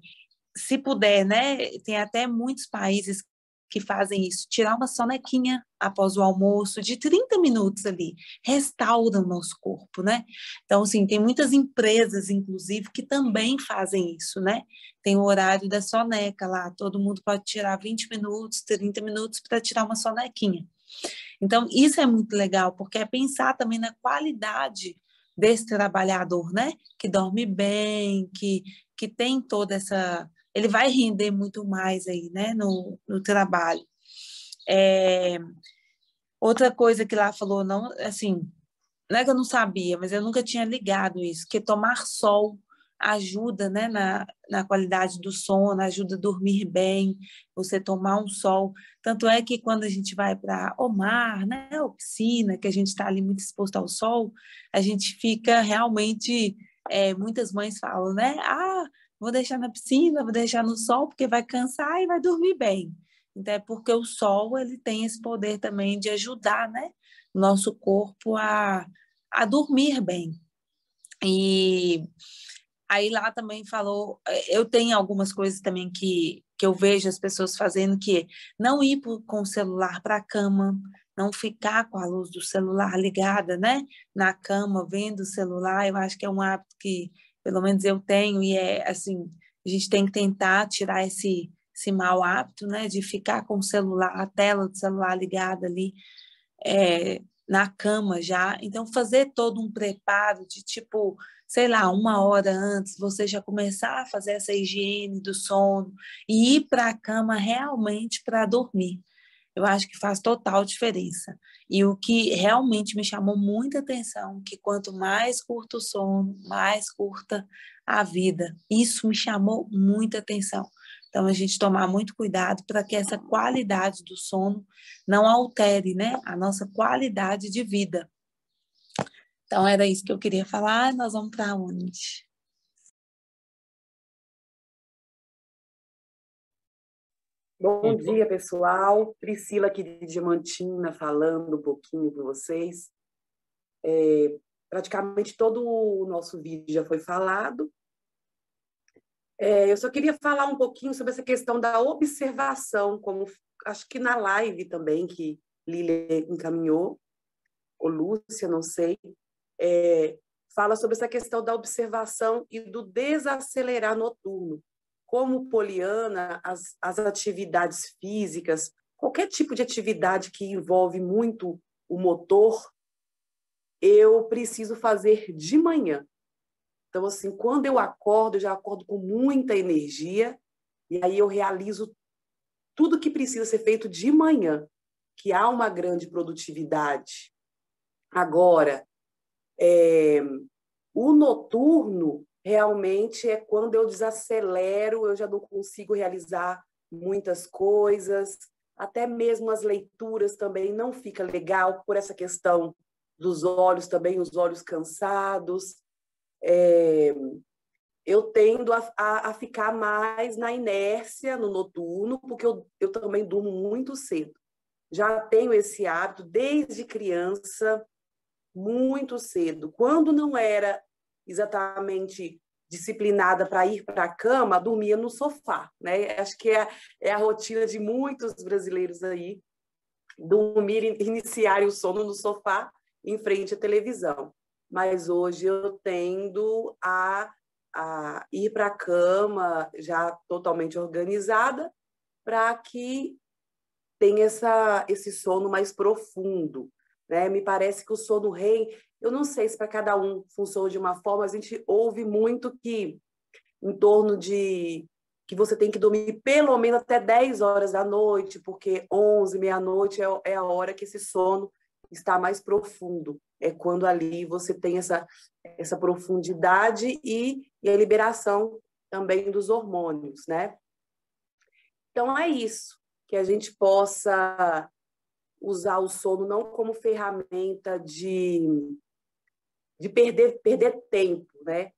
se puder, né? Tem até muitos países que fazem isso, tirar uma sonequinha após o almoço, de 30 minutos ali, restaura o nosso corpo, né? Então, assim, tem muitas empresas, inclusive, que também fazem isso, né? Tem o horário da soneca lá, todo mundo pode tirar 20 minutos, 30 minutos para tirar uma sonequinha. Então, isso é muito legal, porque é pensar também na qualidade desse trabalhador, né? Que dorme bem, que tem toda essa... Ele vai render muito mais aí, né? No trabalho. Outra coisa que lá falou, não, assim, não é que eu não sabia, mas eu nunca tinha ligado isso, que tomar sol ajuda, né, na qualidade do sono, ajuda a dormir bem, você tomar um sol. Tanto é que quando a gente vai para o mar, né, ou piscina, que a gente está ali muito exposto ao sol, a gente fica realmente, muitas mães falam, né, vou deixar na piscina, vou deixar no sol, porque vai cansar e vai dormir bem. Então, é porque o sol, ele tem esse poder também de ajudar, né, o nosso corpo a dormir bem. E aí lá também falou, eu tenho algumas coisas também que eu vejo as pessoas fazendo, que é não ir com o celular para a cama, não ficar com a luz do celular ligada, né, na cama, vendo o celular. Eu acho que é um hábito que, pelo menos eu tenho, e é assim, a gente tem que tentar tirar esse mau hábito, né, de ficar com o celular, a tela do celular ligada ali, na cama já. Então, fazer todo um preparo de tipo, sei lá, 1 hora antes, você já começar a fazer essa higiene do sono e ir para a cama realmente para dormir. Eu acho que faz total diferença. E o que realmente me chamou muita atenção, que quanto mais curto o sono, mais curta a vida. Isso me chamou muita atenção. Então, a gente tomar muito cuidado para que essa qualidade do sono não altere, né, a nossa qualidade de vida. Então, era isso que eu queria falar. Nós vamos para onde? Bom dia, pessoal. Priscila aqui de Diamantina falando um pouquinho com vocês. Praticamente todo o nosso vídeo já foi falado. Eu só queria falar um pouquinho sobre essa questão da observação, como acho que na live também que Lília encaminhou, ou Lúcia, não sei, fala sobre essa questão da observação e do desacelerar noturno. Como poliana, as atividades físicas, qualquer tipo de atividade que envolve muito o motor, eu preciso fazer de manhã. Então, assim, quando eu acordo, eu já acordo com muita energia, e aí eu realizo tudo que precisa ser feito de manhã, que há uma grande produtividade. Agora, o noturno realmente é quando eu desacelero, eu já não consigo realizar muitas coisas, até mesmo as leituras também não fica legal por essa questão dos olhos também, os olhos cansados. eu tendo a ficar mais na inércia no noturno, porque eu também durmo muito cedo. Já tenho esse hábito desde criança, muito cedo. Quando não era exatamente disciplinada para ir para a cama, dormia no sofá, né? Acho que é a rotina de muitos brasileiros aí, dormir, iniciarem o sono no sofá em frente à televisão. Mas hoje eu tendo a ir para a cama já totalmente organizada para que tenha esse sono mais profundo, né? Me parece que o sono REM, eu não sei se para cada um funciona de uma forma, a gente ouve muito que em torno de que você tem que dormir pelo menos até 10 horas da noite, porque 11, meia-noite é a hora que esse sono está mais profundo. É quando ali você tem essa profundidade e a liberação também dos hormônios, né? Então, é isso, que a gente possa usar o sono não como ferramenta de perder tempo, né?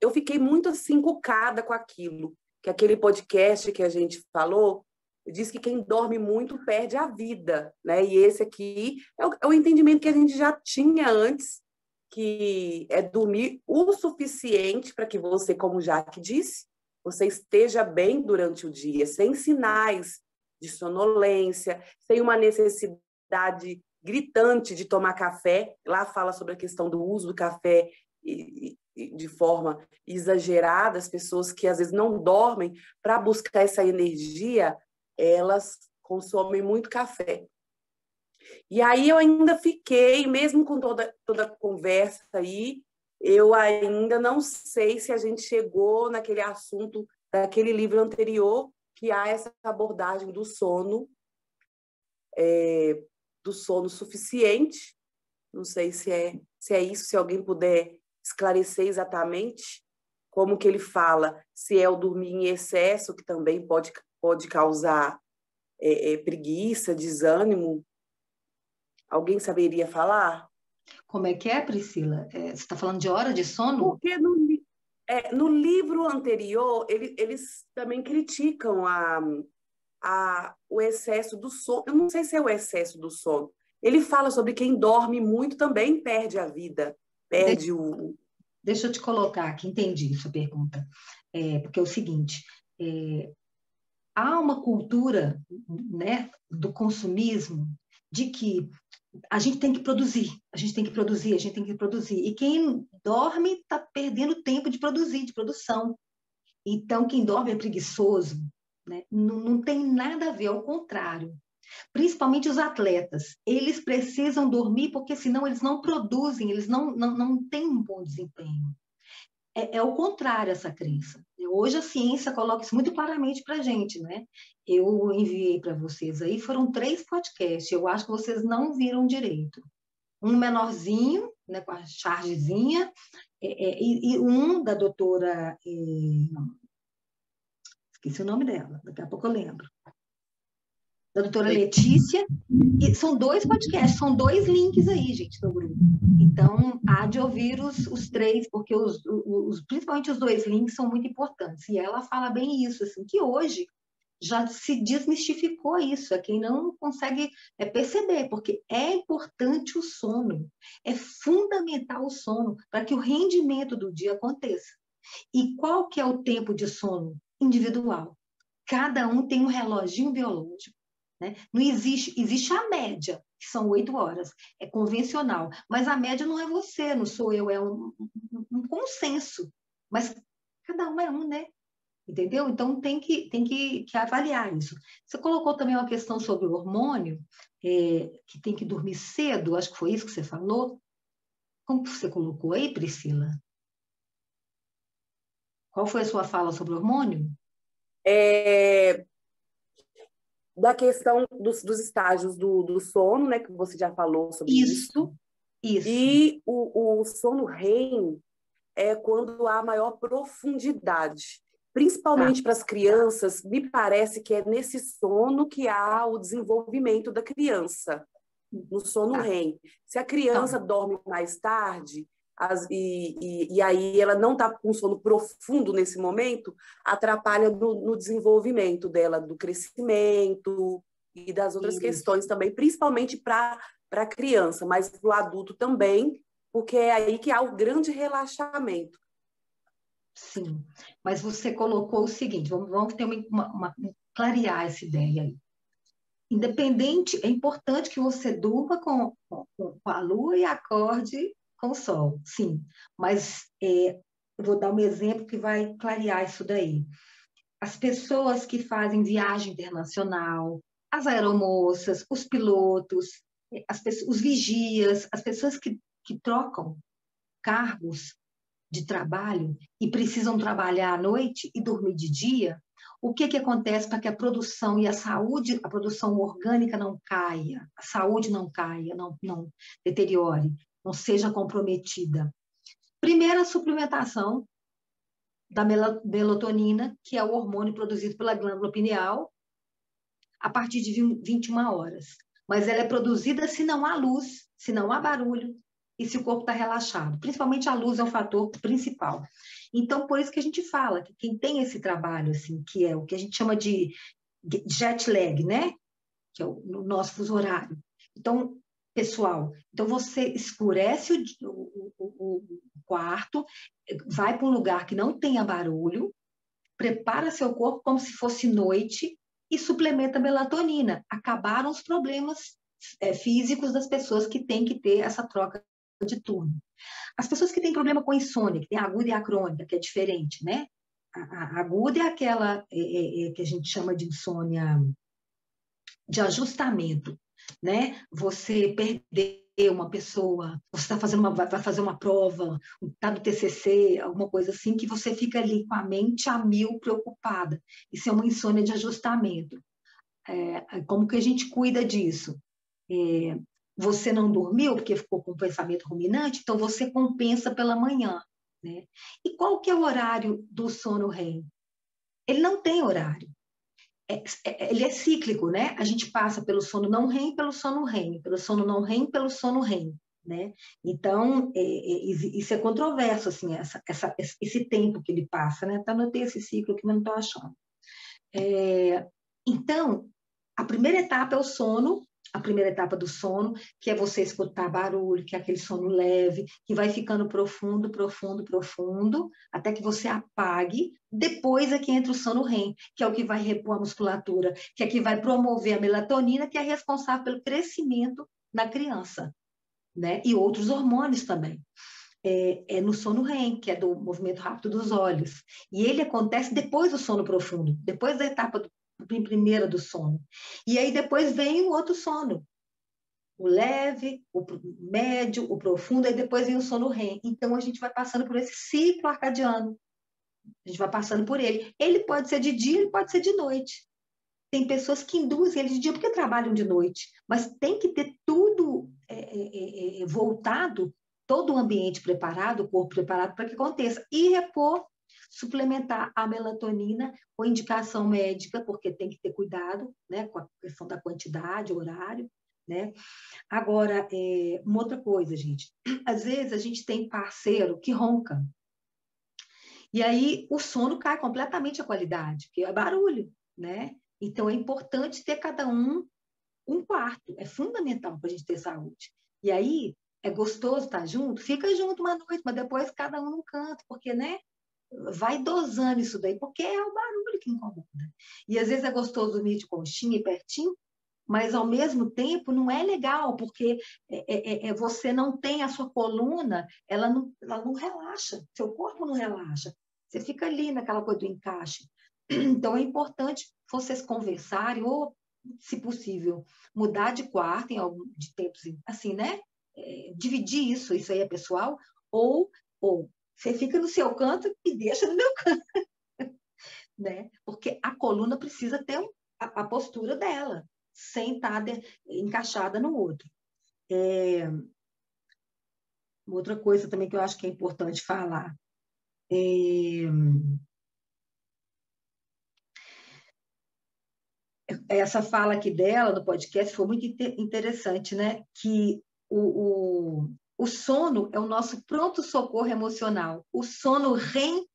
Eu fiquei muito assim, encucada com aquilo, que aquele podcast que a gente falou diz que quem dorme muito perde a vida, né? E esse aqui é o entendimento que a gente já tinha antes, que é dormir o suficiente para que você, como Jaque disse, você esteja bem durante o dia, sem sinais de sonolência, sem uma necessidade gritante de tomar café. Lá fala sobre a questão do uso do café de forma exagerada. As pessoas que às vezes não dormem para buscar essa energia, elas consomem muito café. E aí eu ainda fiquei, mesmo com toda a conversa aí, eu ainda não sei se a gente chegou naquele assunto daquele livro anterior, que há essa abordagem do sono suficiente. Não sei se é isso, se alguém puder esclarecer exatamente como que ele fala, se é o dormir em excesso, que também pode causar preguiça, desânimo. Alguém saberia falar? Como é que é, Priscila? Você está falando de hora de sono? Porque no livro anterior, eles também criticam o excesso do sono. Eu não sei se é o excesso do sono. Ele fala sobre quem dorme muito também perde a vida, perde o... Deixa eu te colocar aqui, entendi sua pergunta. Porque é o seguinte, há uma cultura, né, do consumismo de que a gente tem que produzir, a gente tem que produzir, a gente tem que produzir. E quem dorme está perdendo tempo de produzir, de produção. Então, quem dorme é preguiçoso, né? Não tem nada a ver, ao contrário. Principalmente os atletas, eles precisam dormir porque senão eles não produzem, eles não têm um bom desempenho. É o contrário essa crença. Hoje a ciência coloca isso muito claramente para a gente, né? Eu enviei para vocês aí, foram 3 podcasts, eu acho que vocês não viram direito. Um menorzinho, né, com a chargezinha, e um da doutora... esqueci o nome dela, daqui a pouco eu lembro. Da doutora Letícia, e são 2 podcasts, são 2 links aí, gente, no grupo. Então, há de ouvir os 3, porque principalmente os 2 links são muito importantes. E ela fala bem isso, assim, que hoje já se desmistificou isso, é quem não consegue perceber, porque é importante o sono, é fundamental o sono para que o rendimento do dia aconteça. E qual que é o tempo de sono? Individual. Cada um tem um reloginho biológico. Né? Não existe a média, que são 8 horas, é convencional, mas a média não é você, não sou eu, é um consenso, mas cada um é um, né? Entendeu? Então tem que avaliar isso. Você colocou também uma questão sobre o hormônio, que tem que dormir cedo, acho que foi isso que você falou. Como você colocou aí, Priscila? Qual foi a sua fala sobre o hormônio? Da questão dos estágios do sono, né, que você já falou sobre isso. E o sono REM é quando há maior profundidade. Principalmente para as crianças, me parece que é nesse sono que há o desenvolvimento da criança, no sono REM. Se a criança dorme mais tarde, e aí ela não está com sono profundo nesse momento, atrapalha no desenvolvimento dela, do crescimento e das outras questões também, principalmente para a criança, mas para o adulto também, porque é aí que há o grande relaxamento. Sim, mas você colocou o seguinte, vamos ter clarear essa ideia aí. Independente, é importante que você durma com a lua e acorde com o sol, sim. Mas eu vou dar um exemplo que vai clarear isso daí. As pessoas que fazem viagem internacional, as aeromoças, os pilotos, os vigias, as pessoas que trocam cargos de trabalho e precisam trabalhar à noite e dormir de dia, o que acontece para que a produção e a saúde, a produção orgânica não caia, a saúde não caia, não deteriore, não seja comprometida? Primeiro, a suplementação da melatonina, que é o hormônio produzido pela glândula pineal, a partir de 21 horas. Mas ela é produzida se não há luz, se não há barulho, e se o corpo está relaxado. Principalmente a luz é o fator principal. Então, por isso que a gente fala que quem tem esse trabalho, assim, que é o que a gente chama de jet lag, né? Que é o nosso fuso horário. Então, pessoal, então você escurece o quarto, vai para um lugar que não tenha barulho, prepara seu corpo como se fosse noite e suplementa melatonina. Acabaram os problemas físicos das pessoas que têm que ter essa troca de turno. As pessoas que têm problema com insônia, que tem a aguda e a crônica, que é diferente, né? A aguda é aquela que a gente chama de insônia de ajustamento, né? Você perder uma pessoa, você está fazendo vai fazer uma prova, está no TCC, alguma coisa assim, que você fica ali com a mente a mil preocupada. Isso é uma insônia de ajustamento. Como que a gente cuida disso? Você não dormiu porque ficou com um pensamento ruminante, então você compensa pela manhã, né? E qual que é o horário do sono REM? Ele não tem horário. Ele é cíclico, né? A gente passa pelo sono não REM, pelo sono REM, pelo sono não REM, pelo sono REM, né? Então, isso é controverso, assim, esse tempo que ele passa, né? Até anotei esse ciclo que não estou achando. Então, a primeira etapa é o sono, a primeira etapa do sono, que é você escutar barulho, que é aquele sono leve, que vai ficando profundo, profundo, profundo, até que você apague. Depois é que entra o sono REM, que é o que vai repor a musculatura, que é que vai promover a melatonina, que é responsável pelo crescimento na criança, né? E outros hormônios também. No sono REM, que é do movimento rápido dos olhos. E ele acontece depois do sono profundo, depois da etapa primeira do sono. E aí depois vem o outro sono, o leve, o médio, o profundo, aí depois vem o sono REM. Então a gente vai passando por esse ciclo arcadiano. A gente vai passando por ele. Ele pode ser de dia, ele pode ser de noite. Tem pessoas que induzem ele de dia porque trabalham de noite, mas tem que ter tudo voltado, todo o ambiente preparado, o corpo preparado para que aconteça. E repor, suplementar a melatonina com indicação médica, porque tem que ter cuidado, né, com a questão da quantidade, horário, né? Agora, uma outra coisa, gente. Às vezes a gente tem parceiro que ronca. E aí o sono cai completamente a qualidade, porque é barulho, né? Então, é importante ter cada um quarto. É fundamental para a gente ter saúde. E aí, é gostoso estar junto? Fica junto uma noite, mas depois cada um num canto, porque, né? Vai dosando isso daí, porque é o barulho que incomoda. E às vezes é gostoso dormir de conchinha e pertinho, mas ao mesmo tempo não é legal, porque você não tem a sua coluna, ela não relaxa, seu corpo não relaxa. Você fica ali naquela coisa do encaixe. Então, é importante vocês conversarem, ou, se possível, mudar de quarto em algum de tempos, assim, né? Dividir isso aí é pessoal, ou você fica no seu canto e deixa no meu canto, né? Porque a coluna precisa ter a postura dela, sem estar encaixada no outro. Outra coisa também que eu acho que é importante falar. Essa fala aqui dela, no podcast, foi muito interessante, né? Que O sono é o nosso pronto-socorro emocional. O sono REM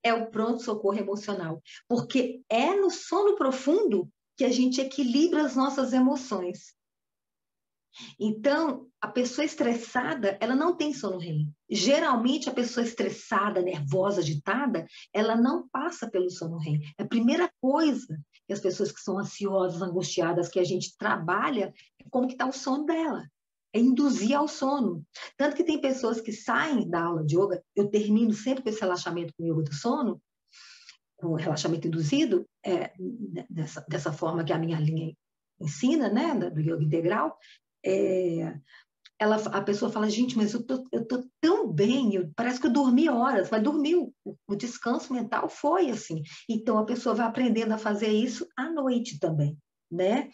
é o pronto-socorro emocional, porque é no sono profundo que a gente equilibra as nossas emoções. Então, a pessoa estressada, ela não tem sono REM. Geralmente, a pessoa estressada, nervosa, agitada, ela não passa pelo sono REM. A primeira coisa que as pessoas que são ansiosas, angustiadas, que a gente trabalha, é como que está o sono dela. É induzir ao sono. Tanto que tem pessoas que saem da aula de yoga, eu termino sempre com esse relaxamento com o yoga do sono, com o relaxamento induzido, dessa forma que a minha linha ensina, né, do yoga integral, a pessoa fala, gente, mas eu tô tão bem, parece que eu dormi horas, mas dormiu, o descanso mental foi assim. Então, a pessoa vai aprendendo a fazer isso à noite também, né?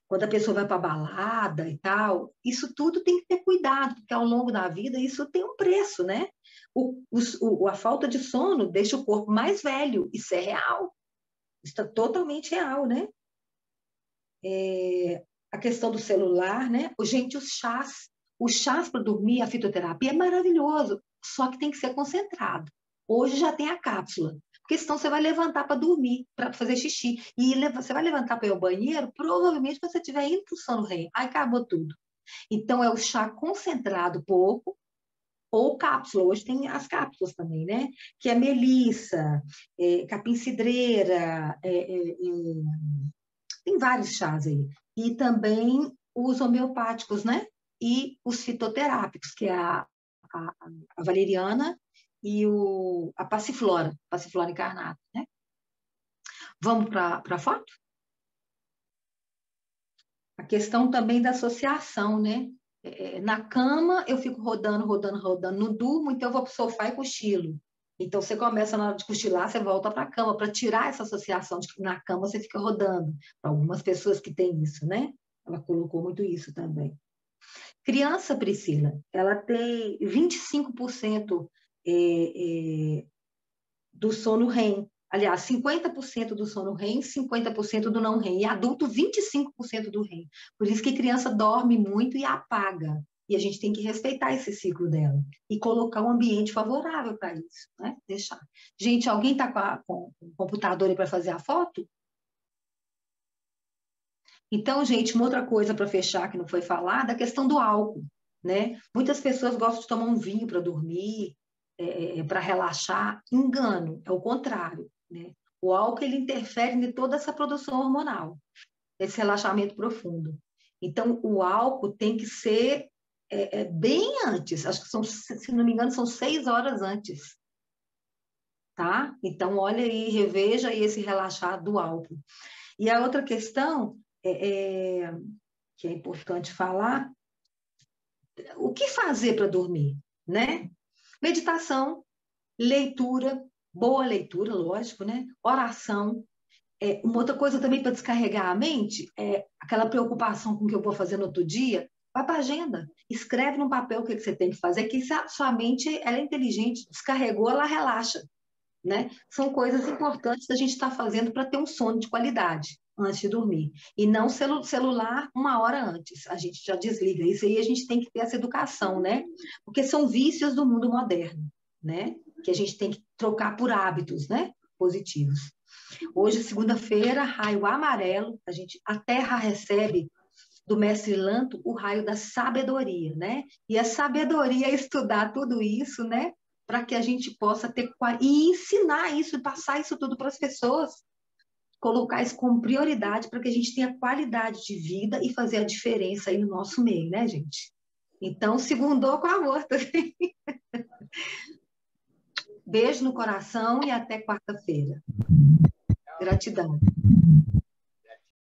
Quando a pessoa vai para a balada e tal, isso tudo tem que ter cuidado, porque ao longo da vida isso tem um preço, né? A falta de sono deixa o corpo mais velho, isso é real, isso está totalmente real, né? A questão do celular, né? Gente, os chás para dormir, a fitoterapia é maravilhoso, só que tem que ser concentrado. Hoje já tem a cápsula, porque senão você vai levantar para dormir, para fazer xixi, e você vai levantar para ir ao banheiro, provavelmente você estiver indo para o sono REM, aí acabou tudo. Então, é o chá concentrado pouco, ou cápsula, hoje tem as cápsulas também, né? Que é melissa, capim-cidreira, tem vários chás aí. E também os homeopáticos, né? E os fitoterápicos, que é a valeriana e a passiflora encarnata, né? Vamos para a foto? A questão também da associação, né? Na cama, eu fico rodando, não durmo, então eu vou para o sofá e cochilo. Então, você começa na hora de cochilar, você volta para a cama, para tirar essa associação de que na cama você fica rodando. Para algumas pessoas que têm isso, né? Ela colocou muito isso também. Criança, Priscila, ela tem 25% do sono REM. Aliás, 50% do sono REM, 50% do não REM. E adulto, 25% do REM. Por isso que criança dorme muito e apaga. E a gente tem que respeitar esse ciclo dela. E colocar um ambiente favorável para isso, né? Deixar. Gente, alguém está com o computador aí para fazer a foto? Então, gente, uma outra coisa para fechar que não foi falada, a questão do álcool, né? Muitas pessoas gostam de tomar um vinho para dormir, para relaxar. Engano, é o contrário, né? O álcool, ele interfere em toda essa produção hormonal, esse relaxamento profundo. Então, o álcool tem que ser bem antes, acho que se não me engano, são 6 horas antes, tá? Então, olha aí, reveja aí esse relaxar do álcool. E a outra questão que é importante falar, o que fazer para dormir, né? Meditação, leitura, boa leitura, lógico, né? Oração. Uma outra coisa também para descarregar a mente é aquela preocupação com o que eu vou fazer no outro dia. Vai para a agenda, escreve num papel o que você tem que fazer, que sua mente ela é inteligente, descarregou, ela relaxa, né? São coisas importantes da gente estar fazendo para ter um sono de qualidade antes de dormir. E não celular 1 hora antes, a gente já desliga. Isso aí a gente tem que ter essa educação, né? Porque são vícios do mundo moderno, né? Que a gente tem que trocar por hábitos, né? Positivos. Hoje, segunda-feira, raio amarelo, a Terra recebe do mestre Lanto o raio da sabedoria, né? E a sabedoria é estudar tudo isso, né? Para que a gente possa ter e ensinar isso, passar isso tudo para as pessoas, colocar isso como prioridade para que a gente tenha qualidade de vida e fazer a diferença aí no nosso meio, né, gente? Então, segundou com amor também. Beijo no coração e até quarta-feira. Gratidão.